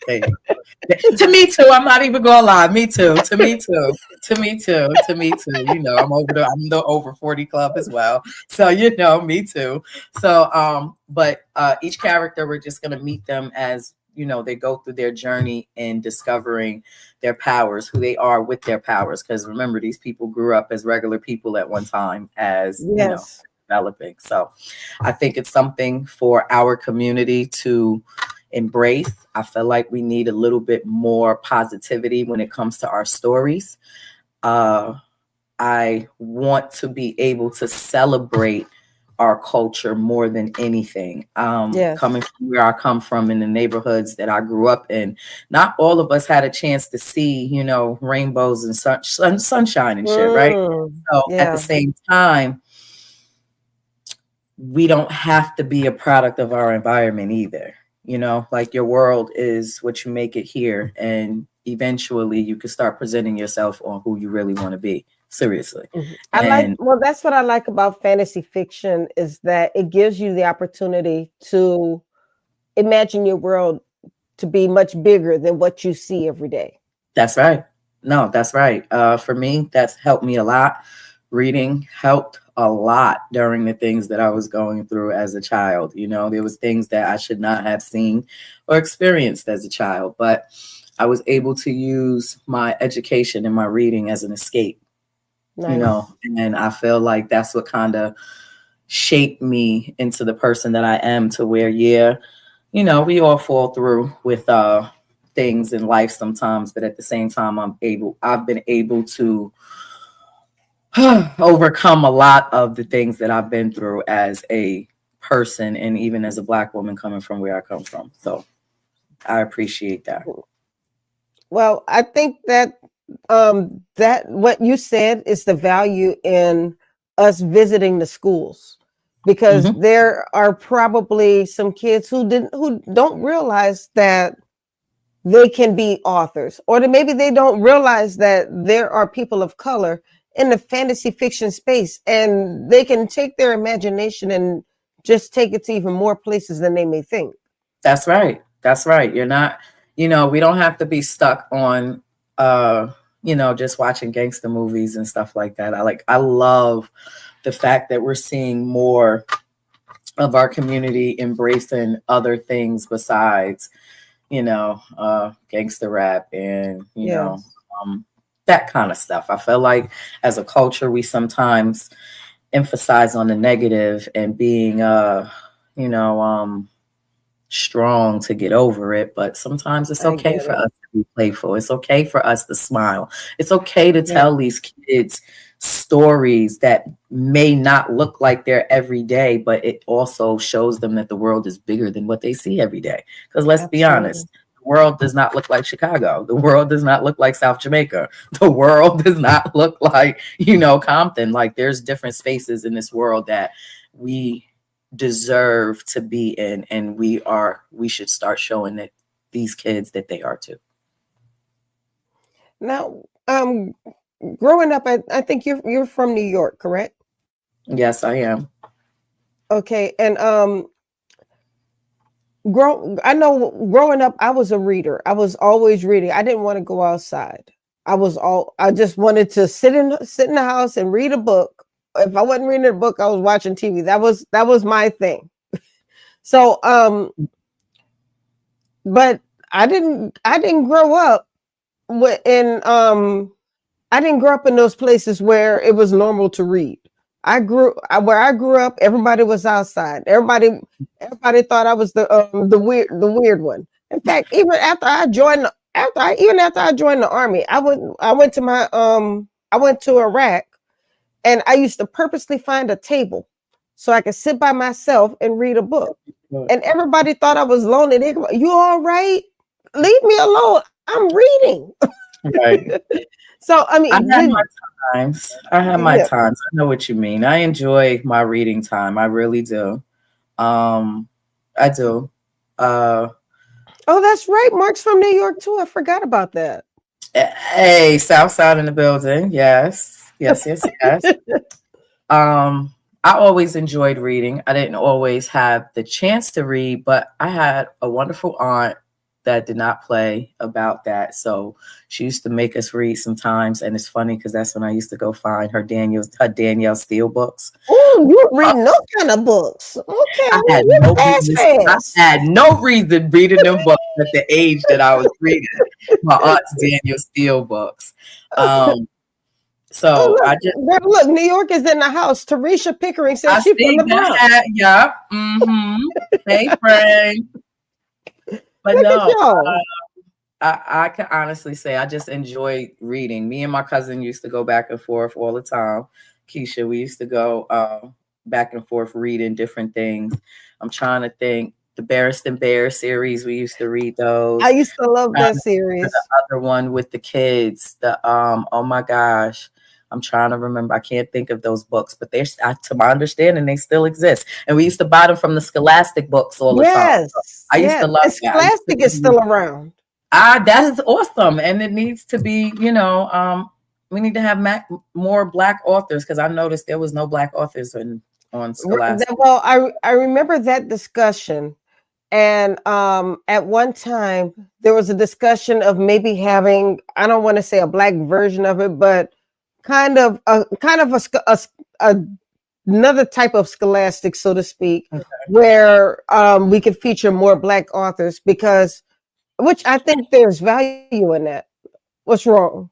Speaker 3: they are. To me too. I'm not even gonna lie. Me too. To me too. To me too. To me too. You know, I'm the over 40 club as well. So you know, me too. So but each character, we're just gonna meet them as, you know, they go through their journey in discovering their powers, who they are with their powers. Because remember, these people grew up as regular people at one time, as you know, developing. So I think it's something for our community to embrace. I feel like we need a little bit more positivity when it comes to our stories. I want to be able to celebrate our culture more than anything. Coming from where I come from, in the neighborhoods that I grew up in, not all of us had a chance to see, you know, rainbows and sunshine and shit, right? So at the same time, we don't have to be a product of our environment either. You know, like, your world is what you make it here, and eventually you can start presenting yourself on who you really want to be. Seriously.
Speaker 1: That's what I like about fantasy fiction, is that it gives you the opportunity to imagine your world to be much bigger than what you see every day.
Speaker 3: That's right. No, that's right. For me, that's helped me a lot. Reading helped a lot during the things that I was going through as a child. You know, there was things that I should not have seen or experienced as a child, but I was able to use my education and my reading as an escape. Nice. You know, and I feel like that's what kind of shaped me into the person that I am, to where, you know, we all fall through with things in life sometimes, but at the same time, I've been able to overcome a lot of the things that I've been through as a person, and even as a Black woman coming from where I come from. So I appreciate that.
Speaker 1: Well, I think that that what you said is the value in us visiting the schools, because there are probably some kids who don't realize that they can be authors, or maybe they don't realize that there are people of color in the fantasy fiction space, and they can take their imagination and just take it to even more places than they may think.
Speaker 3: That's right. That's right. You're not, you know, we don't have to be stuck on you know, just watching gangster movies and stuff like that. I love the fact that we're seeing more of our community embracing other things besides, gangster rap and, that kind of stuff. I feel like as a culture, we sometimes emphasize on the negative and being, strong to get over it. But sometimes it's okay for us to be playful. It's okay for us to smile. It's okay to tell these kids stories that may not look like they're every day, but it also shows them that the world is bigger than what they see every day. Because let's be honest, the world does not look like Chicago. The world does not look like South Jamaica. The world does not look like, Compton. Like, there's different spaces in this world that we deserve to be in, and we should start showing that these kids that they are too.
Speaker 1: Now, growing up, I think you're from New York, correct?
Speaker 3: Yes, I am. Okay,
Speaker 1: and growing up, I was a reader. I was always reading. I didn't want to go outside. I just wanted to sit in the house and read a book. If I wasn't reading a book, I was watching TV. That was my thing. So, but I didn't grow up I didn't grow up in those places where it was normal to read. Where I grew up, everybody was outside. Everybody thought I was the weird one. In fact, even after I joined the army, I went to Iraq, and I used to purposely find a table so I could sit by myself and read a book. And everybody thought I was lonely. They go, "You all right? Leave me alone. I'm reading."
Speaker 3: Right.
Speaker 1: So, I mean,
Speaker 3: I have my times. I know what you mean. I enjoy my reading time. I really do. I do.
Speaker 1: Oh, that's right. Mark's from New York too. I forgot about that.
Speaker 3: Hey, South Side in the building. Yes. I always enjoyed reading. I didn't always have the chance to read, but I had a wonderful aunt that did not play about that. So she used to make us read sometimes. And it's funny because that's when I used to go find her Danielle Steele books.
Speaker 1: Oh, you reading those kind of books. Okay.
Speaker 3: I had no reason reading them books at the age that I was reading my aunt's Danielle Steele books. So
Speaker 1: look, New York is in the house. Teresa Pickering says she's from the Bronx.
Speaker 3: Yeah. Mm-hmm. Hey, friend. But I can honestly say I just enjoy reading. Me and my cousin used to go back and forth all the time. Keisha, we used to go back and forth reading different things. I'm trying to think. The Barristan Bear series, we used to read those.
Speaker 1: I used to love that series.
Speaker 3: The other one with the kids. Oh my gosh. I'm trying to remember. I can't think of those books, but they're, to my understanding, they still exist. And we used to buy them from the Scholastic books all the time. So I used to love that.
Speaker 1: Scholastic is still around.
Speaker 3: That is awesome. And it needs to be, we need to have more Black authors, because I noticed there was no Black authors on Scholastic.
Speaker 1: Well, I remember that discussion. And at one time, there was a discussion of maybe having, I don't want to say a Black version of it, but kind of another type of Scholastic, so to speak, okay, where we could feature more Black authors, which I think there's value in that. What's wrong?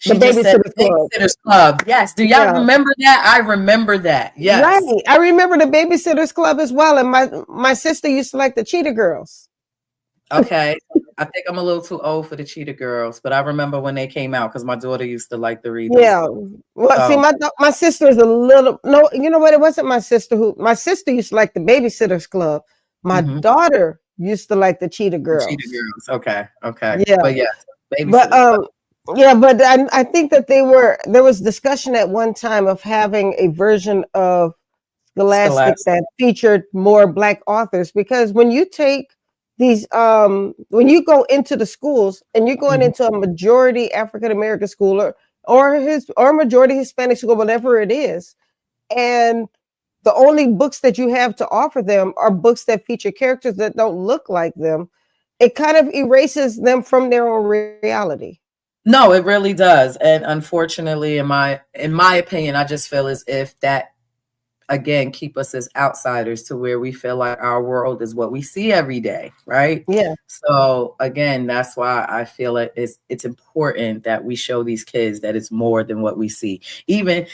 Speaker 3: The Babysitter's Club. Yes. Do y'all remember that? I remember that. Yes.
Speaker 1: Right. I remember the Babysitter's Club as well. And my sister used to like the Cheetah Girls.
Speaker 3: Okay. I think I'm a little too old for the Cheetah Girls, but I remember when they came out because my daughter used to like to read.
Speaker 1: Yeah. Well, see, my sister is a little, no, you know what? It wasn't my sister my sister used to like the Babysitter's Club. My daughter used to like the Cheetah Girls.
Speaker 3: The Cheetah Girls. Okay.
Speaker 1: Yeah.
Speaker 3: But yeah.
Speaker 1: But I think that there was discussion at one time of having a version of Scholastic that featured more Black authors, because when you take these, when you go into the schools and you're going into a majority African American school or majority Hispanic school, whatever it is, and the only books that you have to offer them are books that feature characters that don't look like them, it kind of erases them from their own reality.
Speaker 3: No, it really does. And unfortunately, in my opinion, I just feel as if that again, keep us as outsiders to where we feel like our world is what we see every day, right?
Speaker 1: Yeah.
Speaker 3: So again, that's why I feel it's important that we show these kids that it's more than what we see. Even,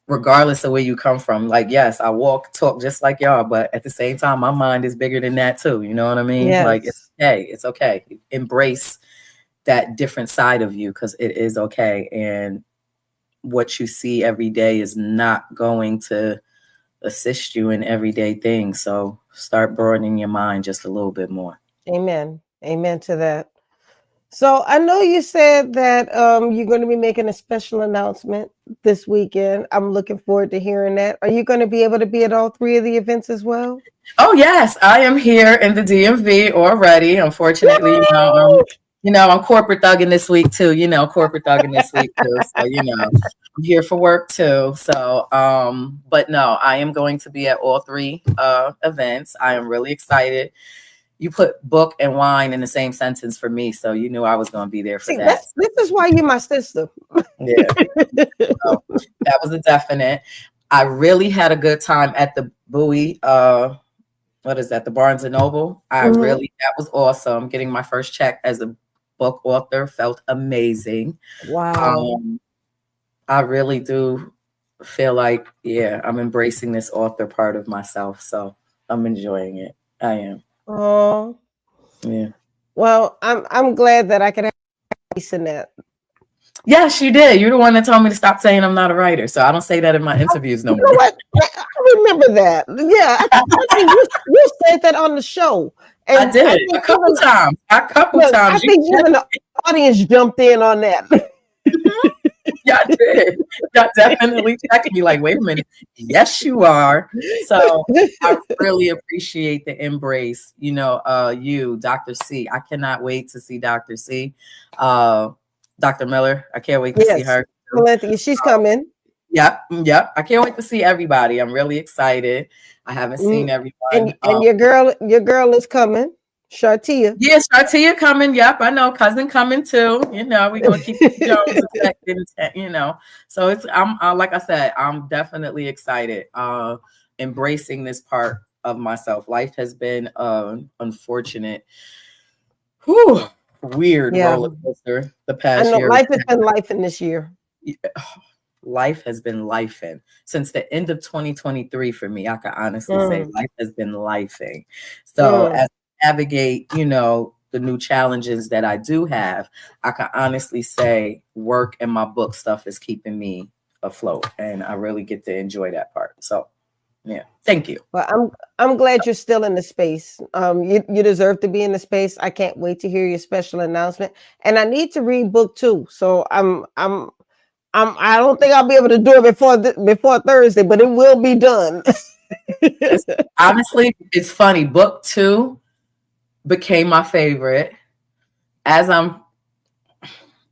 Speaker 3: regardless of where you come from. Like, yes, I talk just like y'all, but at the same time, my mind is bigger than that too. You know what I mean?
Speaker 1: Yes.
Speaker 3: Like, it's okay. It's okay. Embrace that different side of you, because it is okay. And what you see every day is not going to assist you in everyday things. So start broadening your mind just a little bit more.
Speaker 1: Amen. Amen to that. So I know you said that you're going to be making a special announcement this weekend. I'm looking forward to hearing that. Are you going to be able to be at all 3 of the events as well?
Speaker 3: Oh, yes. I am here in the DMV already. Unfortunately, I'm corporate thugging this week too. So, I'm here for work too. So, but no, I am going to be at all 3 events. I am really excited. You put book and wine in the same sentence for me, so you knew I was going to be there for that.
Speaker 1: This is why you're my sister.
Speaker 3: Yeah, so that was a definite. I really had a good time at the Bowie. What is that? The Barnes and Noble. That was awesome. Getting my first check as a book author felt amazing.
Speaker 1: Wow.
Speaker 3: I really do feel like, I'm embracing this author part of myself, so I'm enjoying it. I am.
Speaker 1: Oh,
Speaker 3: yeah.
Speaker 1: Well, I'm glad that I could have a piece in that.
Speaker 3: Yes, you did. You're the one that told me to stop saying I'm not a writer, so I don't say that in my interviews no more.
Speaker 1: You know what? I remember that. Yeah, I think you said that on the show. And
Speaker 3: I did a couple times. I
Speaker 1: think even the audience jumped in on that.
Speaker 3: Yeah, I did. Y'all definitely checking me like, wait a minute. Yes, you are. So I really appreciate the embrace. You, Dr. C. I cannot wait to see Dr. C. Dr. Miller. I can't wait to see her.
Speaker 1: She's coming.
Speaker 3: Yep. I can't wait to see everybody. I'm really excited. I haven't seen everyone.
Speaker 1: And your girl is coming. Shartia.
Speaker 3: Yeah, Shartia coming. Yep, I know. Cousin coming too. We're gonna keep Jones affected. So I'm like I said, I'm definitely excited. Embracing this part of myself. Life has been unfortunate. Weird roller coaster the past year.
Speaker 1: Life has been life in this year.
Speaker 3: Life has been lifing since the end of 2023 for me. I can honestly say life has been lifing. So as navigate, the new challenges that I do have, I can honestly say work and my book stuff is keeping me afloat, and I really get to enjoy that part. So, yeah, thank you.
Speaker 1: Well, I'm glad you're still in the space. You deserve to be in the space. I can't wait to hear your special announcement, and I need to read book 2. So I don't think I'll be able to do it before Thursday, but it will be done.
Speaker 3: Honestly, it's funny. Book 2 became my favorite as I'm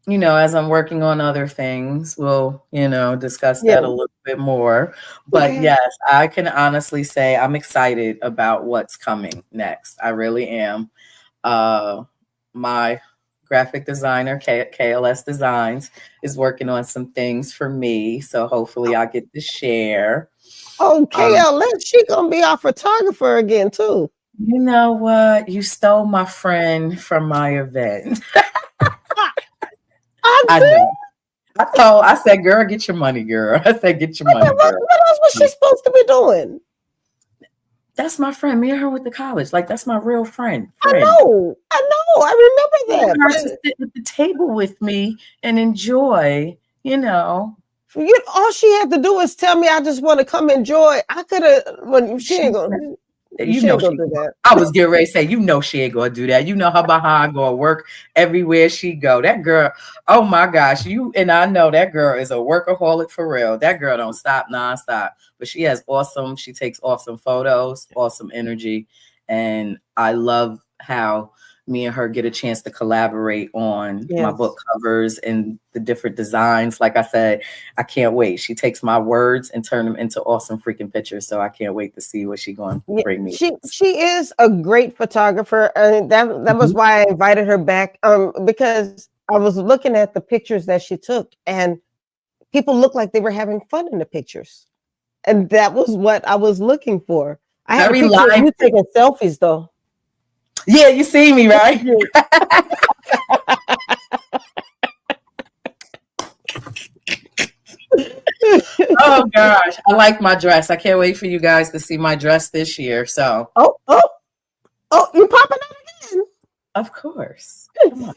Speaker 3: working on other things. We'll, discuss that a little bit more. But yes, I can honestly say I'm excited about what's coming next. I really am. My graphic designer, KLS Designs, is working on some things for me. So hopefully I get to share.
Speaker 1: Oh, KLS, she's going to be our photographer again too.
Speaker 3: You know what? You stole my friend from my event. I know. I said, girl, get your money, girl. I said, get your money, girl.
Speaker 1: What else was she supposed to be doing?
Speaker 3: That's my friend. Me and her went to college. Like, that's my real friend.
Speaker 1: I know. I remember that.
Speaker 3: Her to sit at the table with me and enjoy,
Speaker 1: all she had to do is tell me I just want to come enjoy. I could have, she ain't going to.
Speaker 3: She do that. I was getting ready to say, she ain't gonna do that. You know her behind gonna work everywhere she go. That girl, oh my gosh, I know that girl is a workaholic for real. That girl don't stop nonstop. But she takes awesome photos, awesome energy, and I love how me and her get a chance to collaborate on my book covers and the different designs. Like I said, I can't wait. She takes my words and turn them into awesome freaking pictures. So I can't wait to see what she's going to bring me.
Speaker 1: She is a great photographer. And that was why I invited her back. Because I was looking at the pictures that she took and people looked like they were having fun in the pictures. And that was what I was looking for. I had a
Speaker 3: Very
Speaker 1: picture of you
Speaker 3: lively.
Speaker 1: taking selfies though.
Speaker 3: Yeah, you see me, right? Oh gosh, I like my dress. I can't wait for you guys to see my dress this year. So,
Speaker 1: Oh, you popping up again?
Speaker 3: of course. Come on.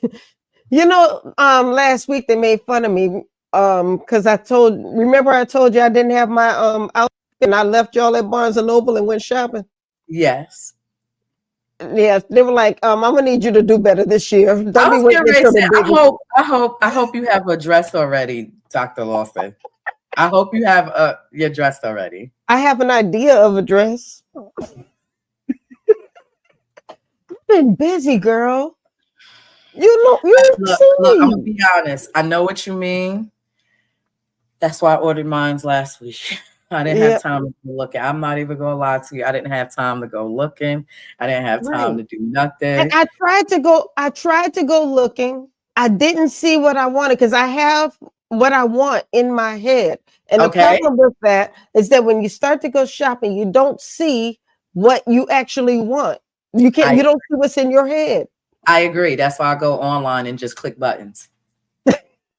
Speaker 1: You know, last week they made fun of me because I told you I didn't have my outfit and I left y'all at Barnes and Noble and went shopping.
Speaker 3: Yes.
Speaker 1: Yeah, they were like, I'm gonna need you to do better this year. Don't be waiting until the big.
Speaker 3: I hope you have a dress already, Dr. Lawson. I hope you have your dress already.
Speaker 1: I have an idea of a dress. I've been busy, girl. Look,
Speaker 3: I'm gonna be honest. I know what you mean. That's why I ordered mine last week. I didn't have time to look at. I'm not even gonna lie to you. I didn't have time to go looking. I didn't have time to do nothing.
Speaker 1: And I tried to go looking. I didn't see what I wanted because I have what I want in my head. And the problem with that is that when you start to go shopping, you don't see what you actually want. You don't see what's in your head.
Speaker 3: I agree. That's why I go online and just click buttons.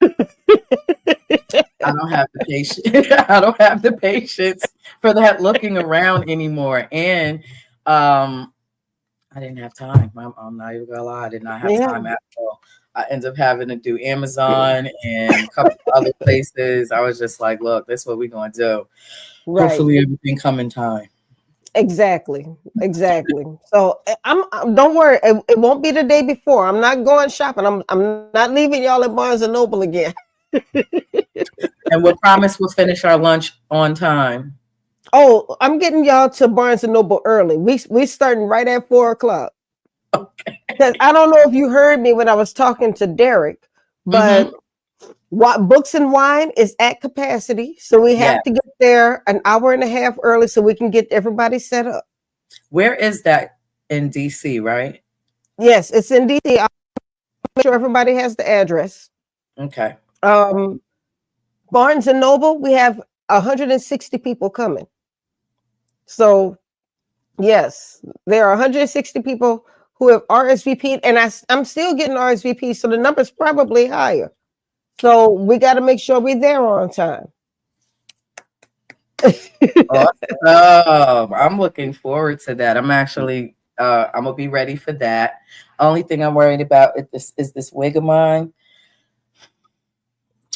Speaker 3: I don't have the patience. I don't have the patience for that looking around anymore. And I didn't have time. I'm not even gonna lie. I did not have time at all. I ended up having to do Amazon and a couple of other places. I was just like, look, this is what we're gonna do. Right. Hopefully everything come in time.
Speaker 1: Exactly. So don't worry. It won't be the day before. I'm not going shopping. I'm not leaving y'all at Barnes and Noble again.
Speaker 3: And we promise we'll finish our lunch on time.
Speaker 1: Oh, I'm getting y'all to Barnes and Noble early. We starting right at 4:00. Okay. Because I don't know if you heard me when I was talking to Derrick, but Books and Wine is at capacity, so we have to get there an hour and a half early so we can get everybody set up.
Speaker 3: Where is that? In DC, right?
Speaker 1: Yes, it's in DC. I'll make sure everybody has the address.
Speaker 3: Okay.
Speaker 1: Barnes and Noble, we have 160 people coming. So, yes, there are 160 people who have RSVP'd, and I'm still getting RSVP, so the number's probably higher. So we got to make sure we're there on time.
Speaker 3: Awesome. I'm looking forward to that. I'm actually, I'm gonna be ready for that. Only thing I'm worried about is this wig of mine.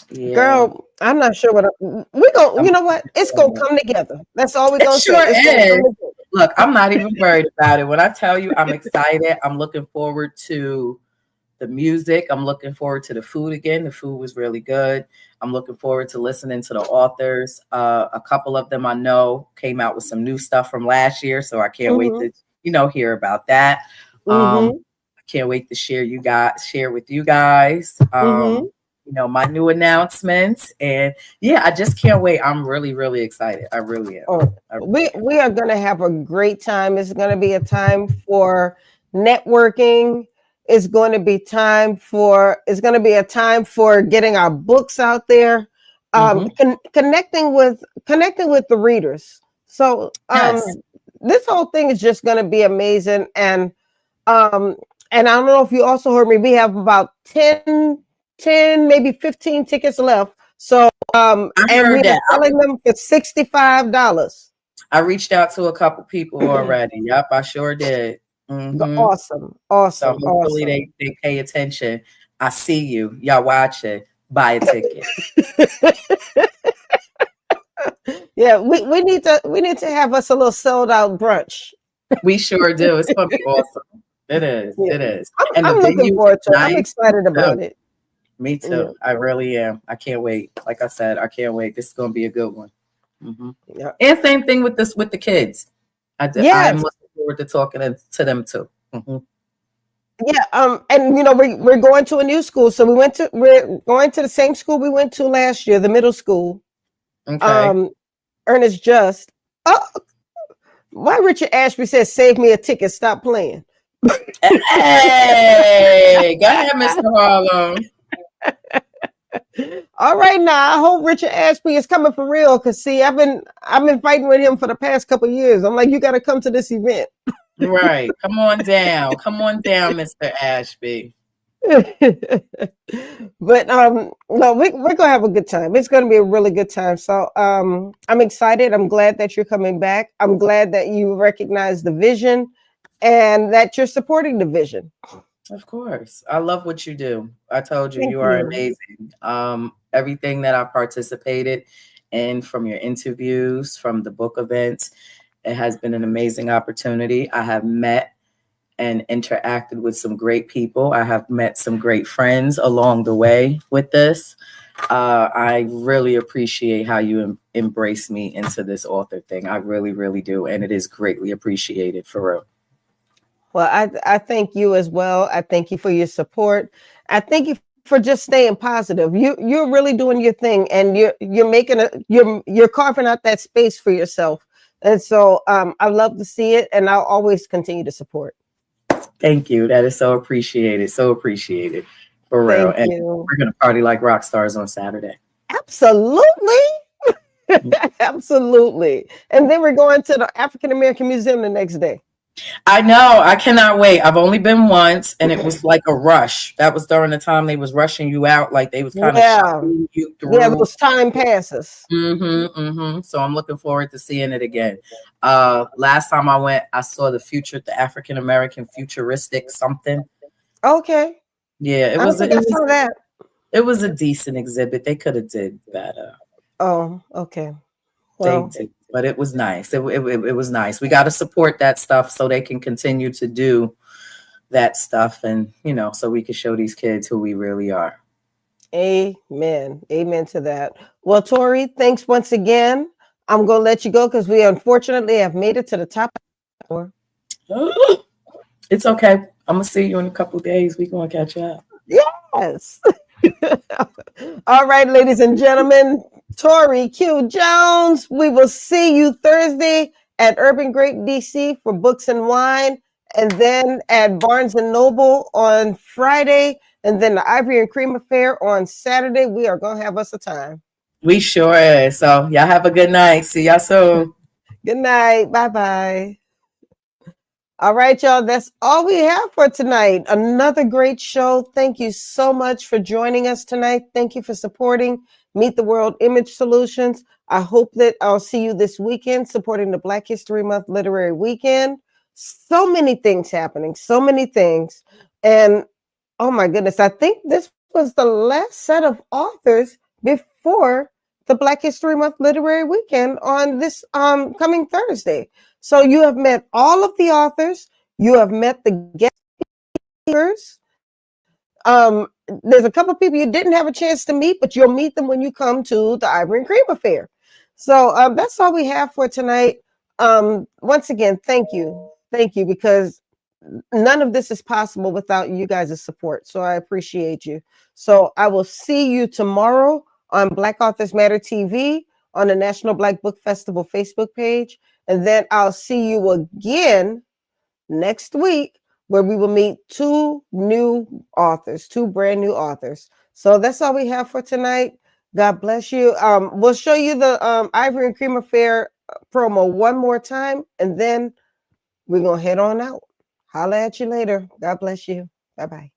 Speaker 3: Yeah.
Speaker 1: Girl, I'm not sure what we're gonna. You know what? It's gonna come together. That's all we're gonna say.
Speaker 3: It sure is. Look, I'm not even worried about it. When I tell you I'm excited, I'm looking forward to the music. I'm looking forward to the food again. The food was really good. I'm looking forward to listening to the authors. A couple of them I know came out with some new stuff from last year, so I can't wait to hear about that. I can't wait to share with you guys. My new announcements, and I just can't wait. I'm really, really excited. I really am.
Speaker 1: We are going to have a great time. It's going to be a time for networking. It's going to be a time for getting our books out there, connecting with the readers. So this whole thing is just going to be amazing. And I don't know if you also heard me. We have about 10, maybe 15 tickets left. So and we're selling them for $65.
Speaker 3: I reached out to a couple people already. Yep, I sure did.
Speaker 1: Awesome.
Speaker 3: So hopefully they pay attention. I see you. Y'all watch it. Buy a ticket.
Speaker 1: Yeah, we need to have us a little sold out brunch.
Speaker 3: We sure do. It's gonna be awesome. It is. Yeah. It is.
Speaker 1: I'm looking forward to it. I'm excited about it.
Speaker 3: Me too. Yeah. I really am. I can't wait. Like I said, I can't wait. This is gonna be a good one. Yeah. And same thing with the kids. I'm looking forward to talking to them too.
Speaker 1: Yeah. And we're going to a new school, so we're going to the same school we went to last year, the middle school.
Speaker 3: Okay.
Speaker 1: Ernest Just. Oh, why Richard Ashby says, "Save me a ticket. Stop playing."
Speaker 3: Hey, go ahead, Mr. Harlem.
Speaker 1: All right, now I hope Richard Ashby is coming for real. Cause see, I've been fighting with him for the past couple of years. I'm like, you got to come to this event.
Speaker 3: Right. Come on down, Mr. Ashby.
Speaker 1: But no, we're gonna have a good time. It's gonna be a really good time. So I'm excited. I'm glad that you're coming back. I'm glad that you recognize the vision and that you're supporting the vision.
Speaker 3: Of course. I love what you do. I told you,
Speaker 1: Thank
Speaker 3: you are
Speaker 1: you.
Speaker 3: amazing. Everything that I participated in, from your interviews, from the book events, it has been an amazing opportunity. I have met and interacted with some great people. I have met some great friends along the way with this. I really appreciate how you embrace me into this author thing. I really, really do. And it is greatly appreciated, for real.
Speaker 1: Well, I thank you as well. I thank you for your support. I thank you for just staying positive. You're really doing your thing, and you're making you're carving out that space for yourself. And so I love to see it, and I'll always continue to support.
Speaker 3: Thank you. That is so appreciated. So appreciated, for real.
Speaker 1: Thank
Speaker 3: And
Speaker 1: you.
Speaker 3: we're gonna party like rock stars on Saturday.
Speaker 1: Absolutely. Absolutely. And then we're going to the African American Museum the next day.
Speaker 3: I know. I cannot wait. I've only been once, and it was like a rush. That was during the time they was rushing you out, like they was kind of shuffling you through.
Speaker 1: Yeah, those time passes.
Speaker 3: So I'm looking forward to seeing it again. Last time I went, I saw the African American futuristic something.
Speaker 1: Okay.
Speaker 3: Yeah, it was a decent exhibit. They could have did better.
Speaker 1: Oh, okay. Well,
Speaker 3: They did, but it was nice. It was nice. We got to support that stuff so they can continue to do that stuff, and so we can show these kids who we really are.
Speaker 1: Amen. Amen to that. Well, Torrie, thanks once again. I'm going to let you go because we unfortunately have made it to the top of the hour.
Speaker 3: It's okay. I'm going to see you in a couple of days. We're going to catch up.
Speaker 1: Yes. All right, ladies and gentlemen, Torrie Q. Jones. We will see you Thursday at Urban Grape DC for Books and Wine, and then at Barnes and Noble on Friday, and then the Ivory and Cream Affair on Saturday. We are going to have us a time.
Speaker 3: We sure is. So y'all have a good night. See y'all soon.
Speaker 1: Good night. Bye-bye. All right, y'all. That's all we have for tonight. Another great show. Thank you so much for joining us tonight. Thank you for supporting Meet the World Image Solutions. I hope that I'll see you this weekend supporting the Black History Month Literary Weekend. So many things happening. So many things. And oh my goodness, I think this was the last set of authors before the Black History Month Literary Weekend on this coming Thursday. So you have met all of the authors. You have met the guest speakers. There's a couple of people you didn't have a chance to meet, but you'll meet them when you come to the Ivory and Cream Affair. So that's all we have for tonight. Once again, thank you. Thank you, because none of this is possible without you guys' support. So I appreciate you. So I will see you tomorrow on Black Authors Matter TV on the National Black Book Festival Facebook page. And then I'll see you again next week, where we will meet two brand new authors. So that's all we have for tonight. God bless you. We'll show you the Ivory and Cream Affair promo one more time, and then we're going to head on out. Holla at you later. God bless you. Bye-bye.